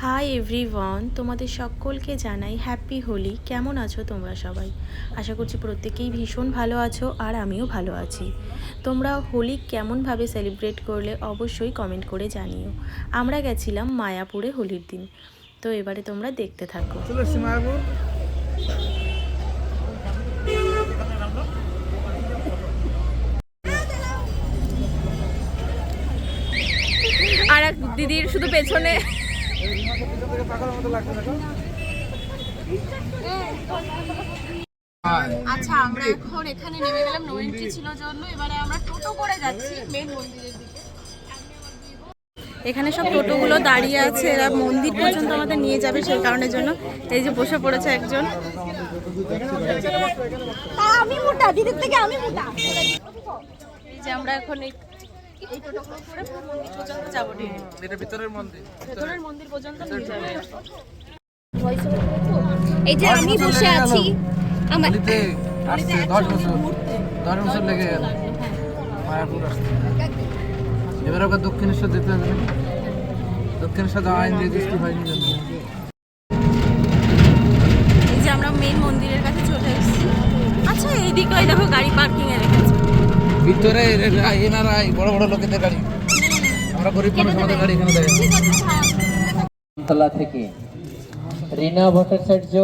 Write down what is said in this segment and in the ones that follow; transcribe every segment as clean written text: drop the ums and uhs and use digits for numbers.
Hi everyone, তোমাদের সকলকে জানাই হ্যাপি হোলি। কেমন আছো তোমরা সবাই? আশা করছি প্রত্যেকেই ভীষণ ভালো আছো, আর আমিও ভালো আছি। তোমরা হোলি কেমনভাবে সেলিব্রেট করলে অবশ্যই কমেন্ট করে জানিও। আমরা গেছিলাম মায়াপুরে হোলির দিন। তো এবারে তোমরা দেখতে থাকো। মায়াপুর আর এক দিদির শুধু পেছনে। আচ্ছা, আমরা এখন এখানে নেমে গেলাম, নো এন্ট্রি ছিল জন্য। এবারে আমরা টোটো করে যাচ্ছি মেন মন্দিরের দিকে। এখানে সব টোটোগুলো দাঁড়িয়ে আছে, এরা মন্দির পর্যন্ত আমাদের নিয়ে যাবে, সেই কারণের জন্য এই যে বসে পড়েছে একজন। আমি মোটা, দিদির থেকে আমি মোটা। এই যে আমরা এখন এই টোটোগুলো করে মন্দির পর্যন্ত যাবো। এটা ভিতরের মন্দির, ভেতরের মন্দির পর্যন্ত নিয়ে যাবে। এই যে আমি বসে আছি, আমার হোলিতে আসছে 10 বছর লেগে গেল মায়াপুর আসতে। এবার ওকে দক্ষিণেশ্বর যেতে হবে, দক্ষিণেশ্বর যাওয়া আইন রেজিস্ট্রি হয়নি জন্য। এই যে আমরা মেন মন্দিরের কাছে চলে এসেছি। আচ্ছা, এইদিকে ওই দেখো গাড়ি পার্কিং এ রেখেছে। ভিতরে এনারাই বড় বড় লোকেদের গাড়ি, আমরা গরিব মানুষ, আমাদের গাড়ি এখানে দেয়। তলা থেকে রিনা ভট্টাচার্য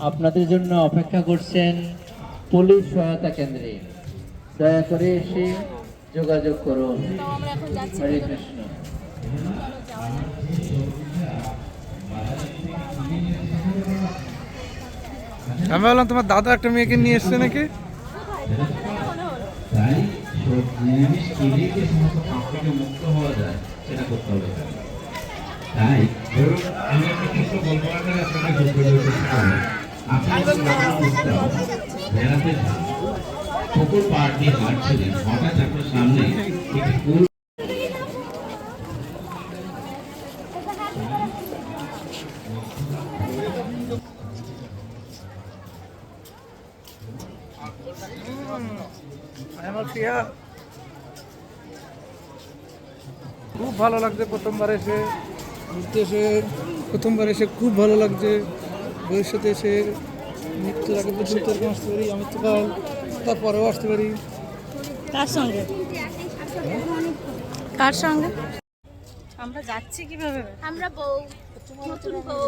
আপনাদের জন্য অপেক্ষা করছেন পুলিশ সহায়তা কেন্দ্রে। দয়া করে এসে যোগাযোগ করুন। হরে কৃষ্ণ। আমি বললাম তোমার দাদা একটা মেয়েকে নিয়ে এসছে নাকি? তাই সব নিরামিষ খেলে যে সমস্ত পাপ থেকে মুক্ত হওয়া যায় সেটা করতে হবে। তাই ধরুন আমি একটা কিছু গল্প আকারে আপনাকে চেষ্টা করব। আপনি বেড়াতে যান, পুকুর পাড় দিয়ে হাঁটছিলেন, হঠাৎ আপনার সামনে একটি কুল খুব ভালো লাগছে প্রথমবার এসে ঘুরতে, প্রথমবার এসে খুব ভালো লাগছে। ভবিষ্যতে এসে মৃত্যুর আগে পর্যন্ত এরকম আসতে পারি, আমি তো তারপরেও আসতে পারি। কার সঙ্গে? কার সঙ্গে? আমরা যাচ্ছি কিভাবে? আমরা বউ, নতুন বউ।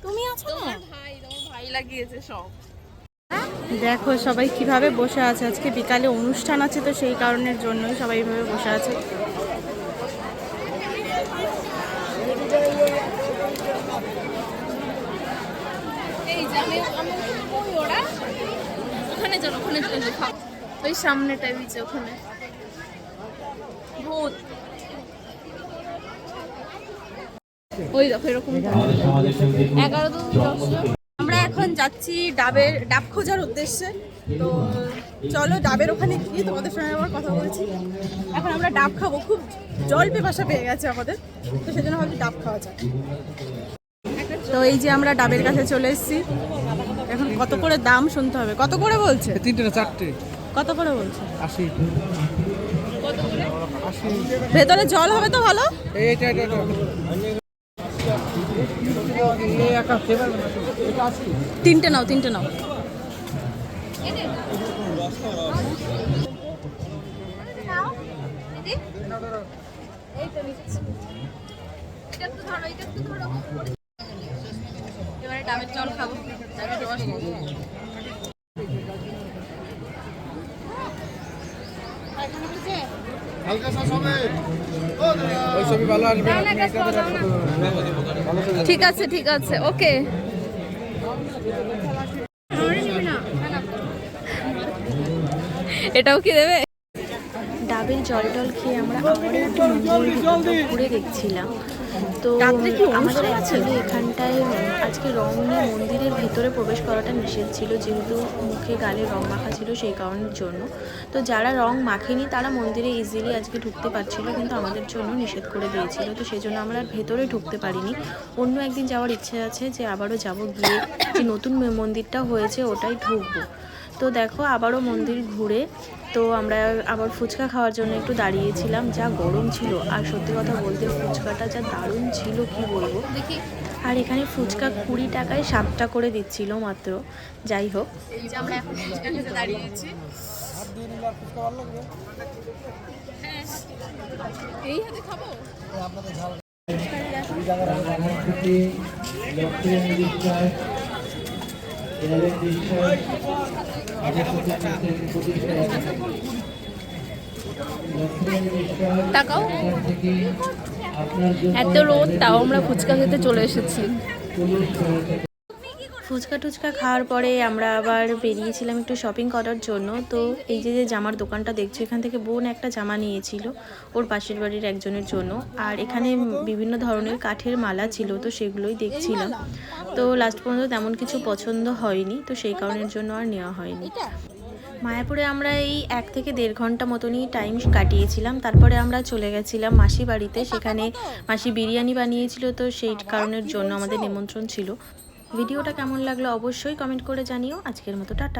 তুমি আছো না? তোমার ভাই লাগিয়েছে সব। দেখো সবাই কিভাবে বসে আছে। আজকে বিকালে অনুষ্ঠান আছে, তো সেই কারণের জন্যই সবাই এইভাবে বসে আছে। এই যে আমি বই, ওরা ওখানে চলো, ওখানে চলো, ওই সামনেটাই বিচে, ওখানে ভূত। ওই দেখো এরকম আমাদের সমাজের সঙ্গে 11 জন 10 জন। আমরা এখন যাচ্ছি ডাব খোঁজার উদ্দেশ্যে। তো চলো ডাবের ওখানে গিয়ে তোমাদের সঙ্গে আবার কথা বলছি। এখন আমরা ডাব খাবো, খুব জল পিপাসা পেয়ে গেছে আমাদের, তো সেজন্য ভাবছি ডাব খাওয়া যায়। তো এই যে আমরা ডাবের কাছে চলে এসেছি। এখন কত করে দাম শুনতে হবে। কত করে বলছে? 3টে না 4টে? কত করে বলছে? 80। ভেতরে জল হবে তো ভালো। এইটা একা ফ্লেভার এটা আছে। 3টে নাও, 3টে নাও। এবারে ডাবের জল খাবো, ডাবের রস খাবো। ওই ছবি ভালো আসবে। ঠিক আছে, ঠিক আছে, ওকে। এটাও কি দেবে? ডাবের জল টল খেয়ে আমরা আবার একটু মন্দির ঘুরে দেখছিলাম। তো আমাদের অ্যাকচুয়ালি এখানটায় আজকে রং নিয়ে মন্দিরের ভিতরে প্রবেশ করাটা নিষেধ ছিল, যেহেতু মুখে গালে রং মাখা ছিল সেই কারণের জন্য। তো যারা রং মাখেনি তারা মন্দিরে ইজিলি আজকে ঢুকতে পারছিল, কিন্তু আমাদের জন্য নিষেধ করে দিয়েছিল। তো সেই জন্য আমরা আর ভেতরে ঢুকতে পারিনি। অন্য একদিন যাওয়ার ইচ্ছে আছে, যে আবারও যাব, গিয়ে যে নতুন মন্দিরটা হয়েছে ওটাই ঢুকবো। তো দেখো আবারও মন্দির ঘুরে তো আমরা আবার ফুচকা খাওয়ার জন্য একটু দাঁড়িয়েছিলাম, যা গরম ছিল। আর সত্যি কথা বলতে ফুচকাটা যা দারুণ ছিল কি বলবো। দেখি আর এখানে ফুচকা 20 টাকায় 7টা করে দিচ্ছিল মাত্র। যাই হোক, এই যে আমরা এখন ফুচকা খেতে দাঁড়িয়েছি। এই হাতে খাবো। রানাঘাট থেকে লক্ষ্মীরানী বিশ্বাস, এনারেন বিশ্বাস, আগের সাথে প্রতিষ্ঠা লক্ষ্মীরানী বিশ্বাস তাকাও। এখান থেকে আপনার জন্য এত রোদ, তাও আমরা ফুচকা খেতে চলে এসেছি। পুলিশ সহায়তা ফুচকা টুচকা খাওয়ার পরে আমরা আবার বেরিয়েছিলাম একটু শপিং করার জন্য। তো এই যে যে জামার দোকানটা দেখছো, এখান থেকে বোন একটা জামা নিয়েছিল ওর পাশের বাড়ির একজনের জন্য। আর এখানে বিভিন্ন ধরনের কাঠের মালা ছিল, তো সেগুলোই দেখছিলাম। তো লাস্ট পর্যন্ত তেমন কিছু পছন্দ হয়নি, তো সেই কারণের জন্য আর নেওয়া হয়নি। মায়াপুরে আমরা এই 1 থেকে 1.5 ঘন্টা মতনই টাইম কাটিয়েছিলাম। তারপরে আমরা চলে গেছিলাম মাসি বাড়িতে, সেখানে মাসি বিরিয়ানি বানিয়েছিল, তো সেই কারণের জন্য আমাদের নিমন্ত্রণ ছিল। ভিডিওটা কেমন লাগলো অবশ্যই কমেন্ট করে জানিও। আজকের মতো টাটা।